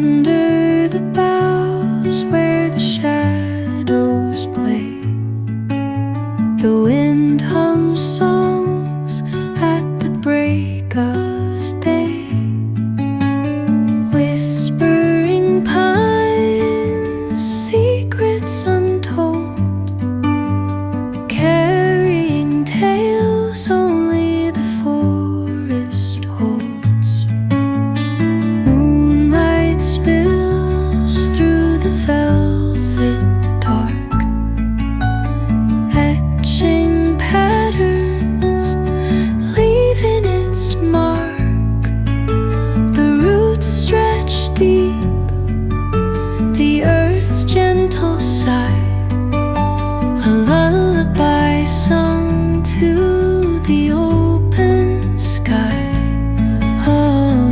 Under the boughs where the shadows play, the wind hums songs at the break of day. Whispering pines, secrets untold, carrying tales only the forest holds. Moonlight spills through the velvet dark, etching patterns, leaving its mark. The roots stretch deep, the earth's gentle sigh, a lullaby sung to the open sky. Oh,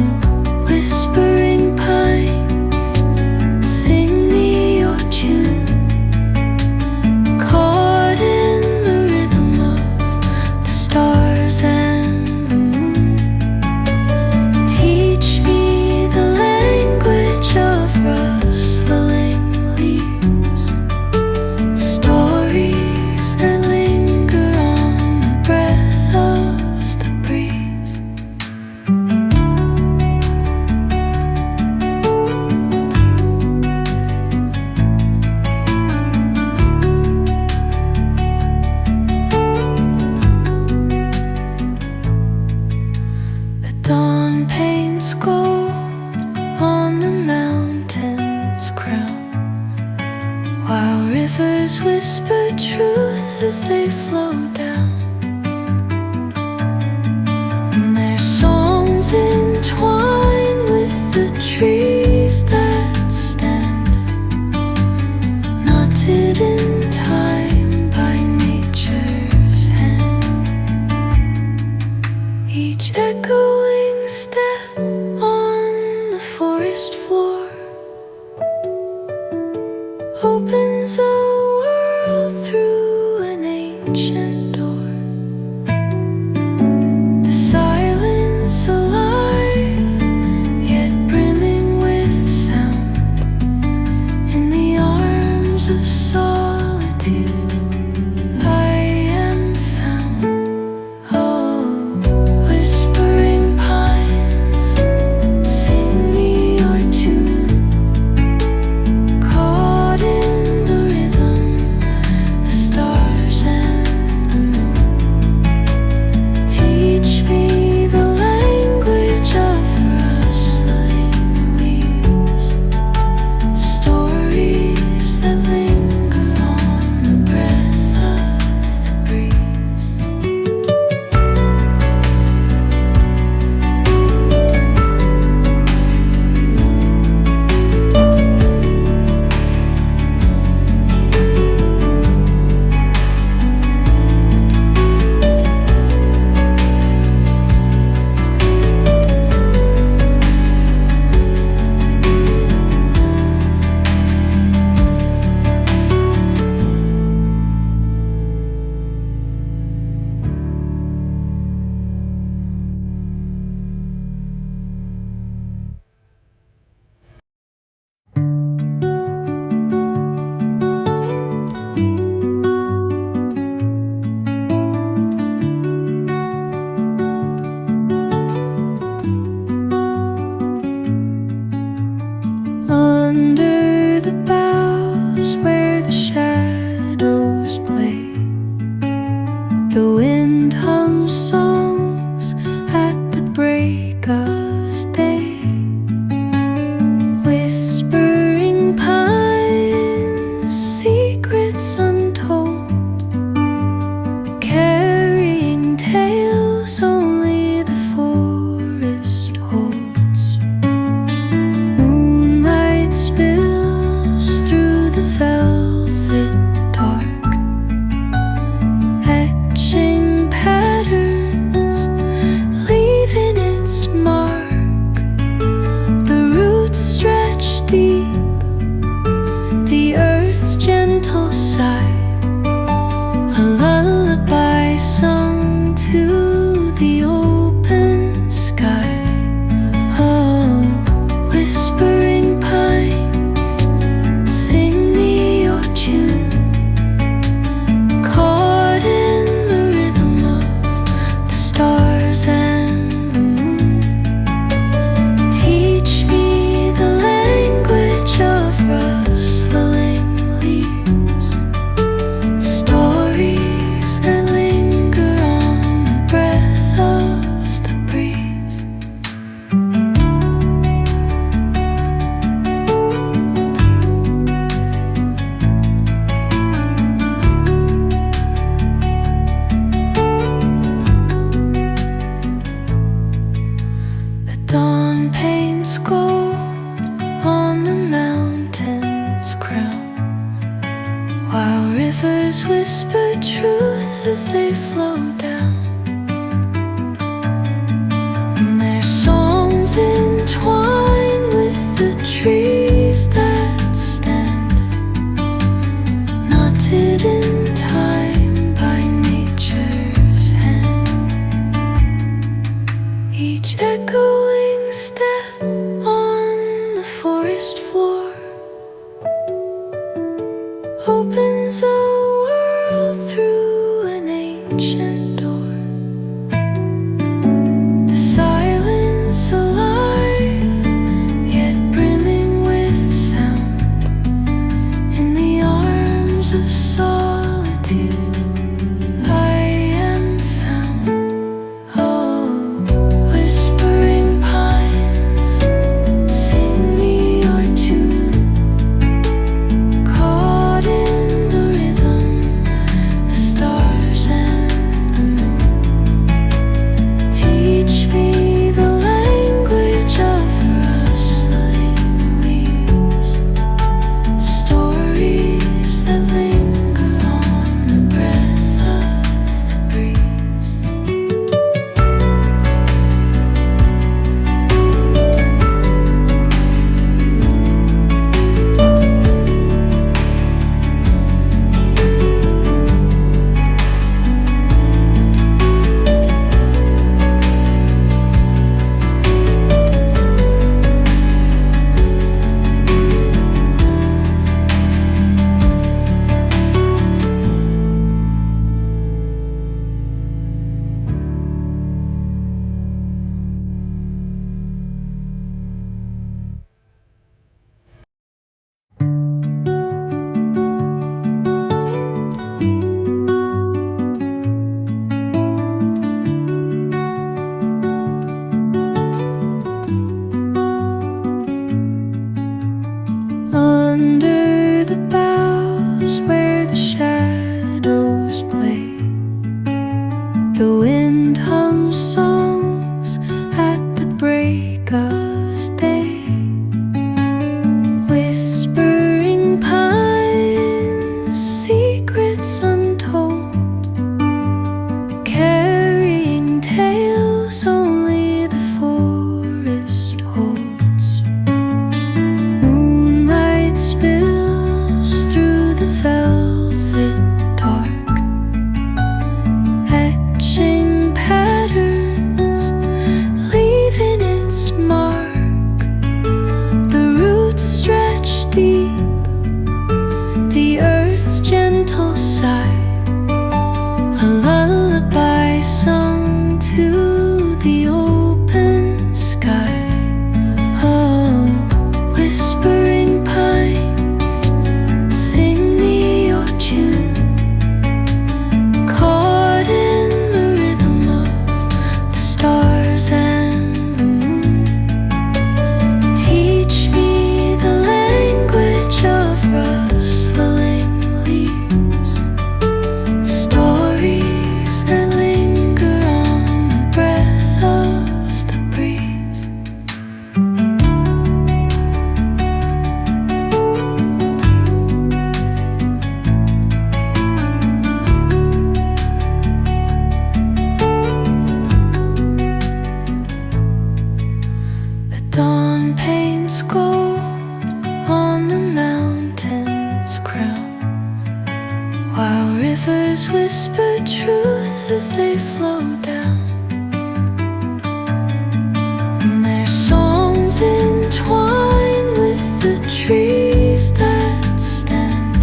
whispering pines, sing me your tune, caught in the rhythm of the stars and the moon. Teach me the language of rustling leaves, stories that linger on the breath of the breeze. The dawn paints gold on the mountain's crown, while rivers whisper truth as they flow down. And their songs entwine with the trees that stand, knotted in time by nature's hand. Each echoing step on the forest floor opens a world through an ancient door. The silence alive, yet brimming with sound. In the arms of solitude I am found. Oh, whispering pines, sing me your tune, caught in the rhythm, the stars and the moon. Teach me the language of rustling leaves, stories that linger on the breath of the breeze. Under the boughs where the shadows play, the wind hums songs at the break of day. Whispering pines, secrets untold, carrying tales only the forest holds. Moonlight spills through the velvet dark, etching patterns, leaving its mark. The roots stretch whisper truths as they flow down. And their songs entwine with the trees that stand, knotted in time by nature's hand. Each echoing step on the forest floor opens a world through an ancient door. The silence alive, yet brimming with sound. In the arms of solitude I am found. Oh, whispering pines, sing me your tune. Caught in the rhythm, the stars and the moon. Teach me the language of rustling leaves, stories that linger on the breath of the breeze. Under the boughs where the shadows play, the wind hums songs at the break of day. Whispering pines, secrets untold, carrying tales only the forest holds. Moonlight spills through the velvet dark, etching patterns, leaving its mark. The roots stretch deep, the earth's gentle sigh, a lullaby sung to the open sky. Oh, whispering pines, sing me your tune. Caught in the rhythm of the stars and the moon. Teach me the language of rustling leaves, stories that linger on the breath of the breeze. The dawn paints gold on the mountain's crown, while rivers whisper truths as they flow down. And their songs entwine with the trees that stand,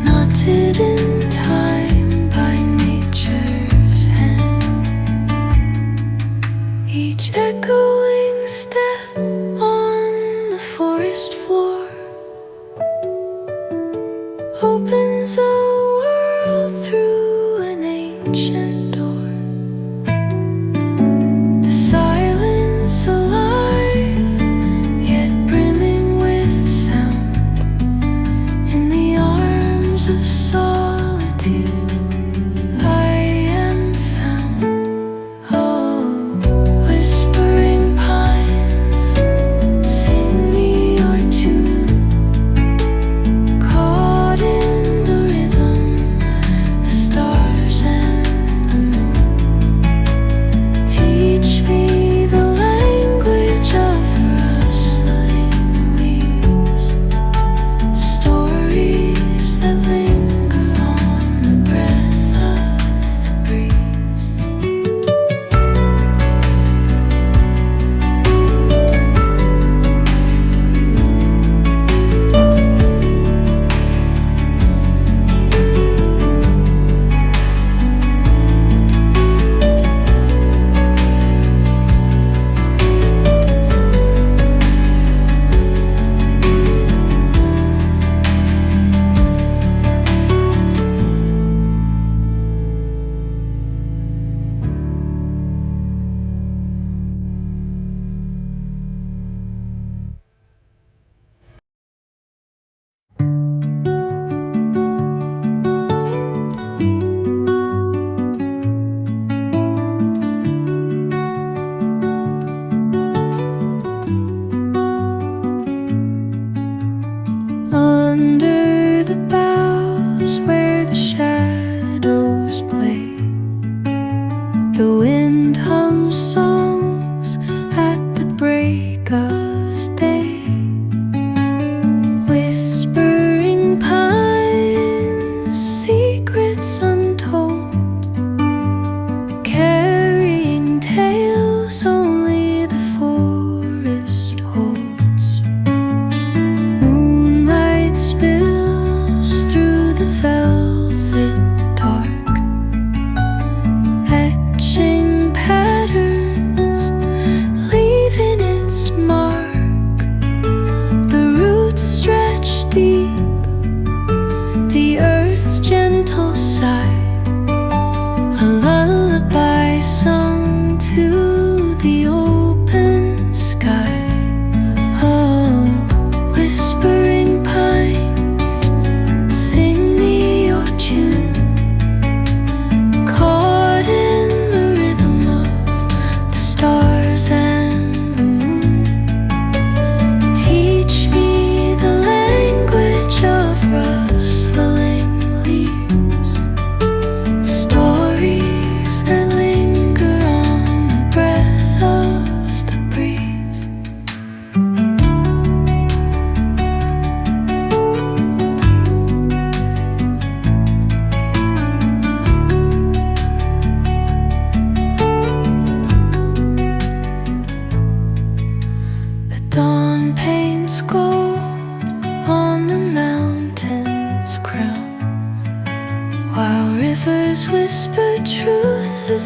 knotted in time by nature's hand. Each echoing step on the forest floor opens a world through an ancient door.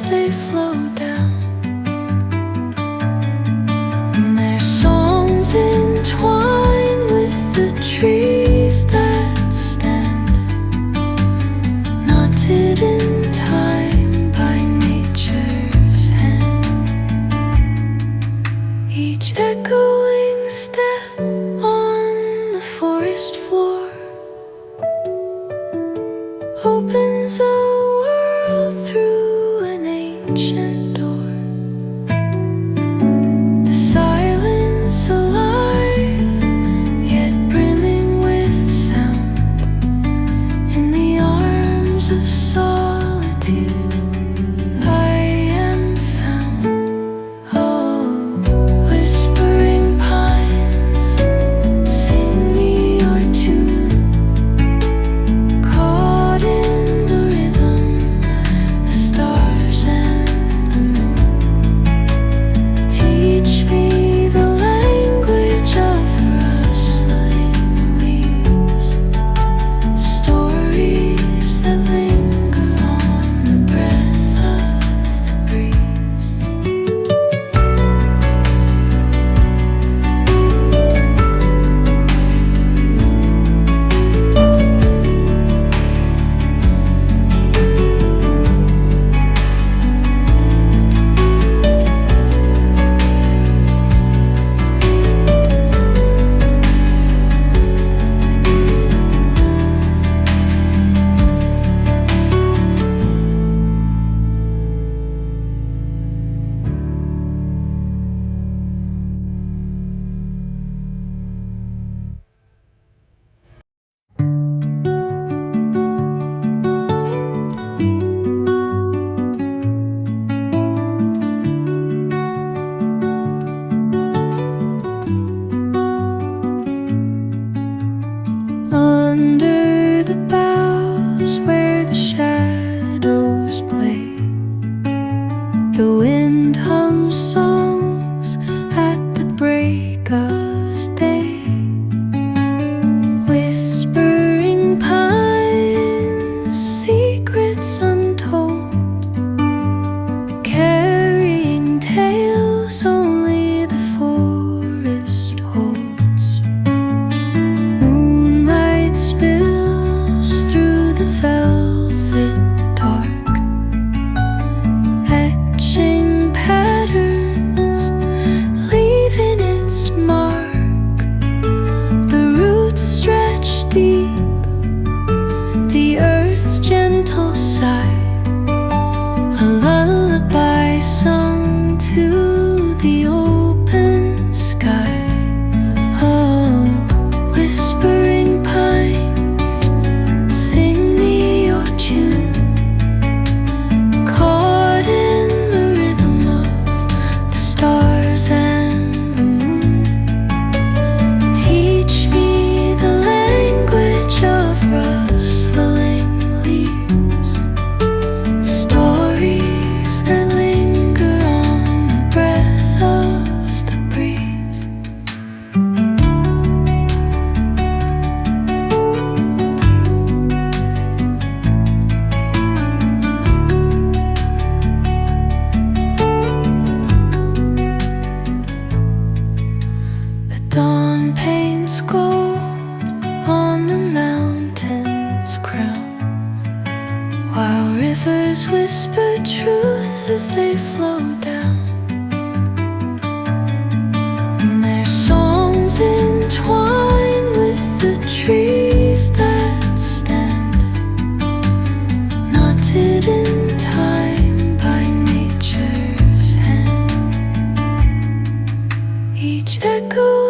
they flow down. And their songs entwine with the trees that stand, knotted in time by nature's hand. Each echoing step on the forest floor opens a world through an ancient door. The silence alive, yet brimming with sound. In the arms of solitude I am found. Oh, whispering pines, sing me your tune. Caught in the rhythm, the stars and the moon. Teach me the language of rustling leaves, stories that linger on the breath of the breeze. Under the boughs where the shadows play, the wind hums songs at the break of day. Whispering pines, secrets untold, carrying tales only the forest holds. Moonlight spills through the velvet dark, etching patterns, leaving its mark. The roots stretch deep, the earth's gentle sigh, a lullaby sung to the open sky. Oh, whispering pines, sing me your tune. Caught in the rhythm of the stars and the moon. Teach me the language of rustling leaves, stories that linger on the breath of the breeze. The dawn paints gold on the mountain's crown, while rivers whisper truth as they flow down. And their songs entwine with the trees that stand, knotted in time by nature's hand. Each echo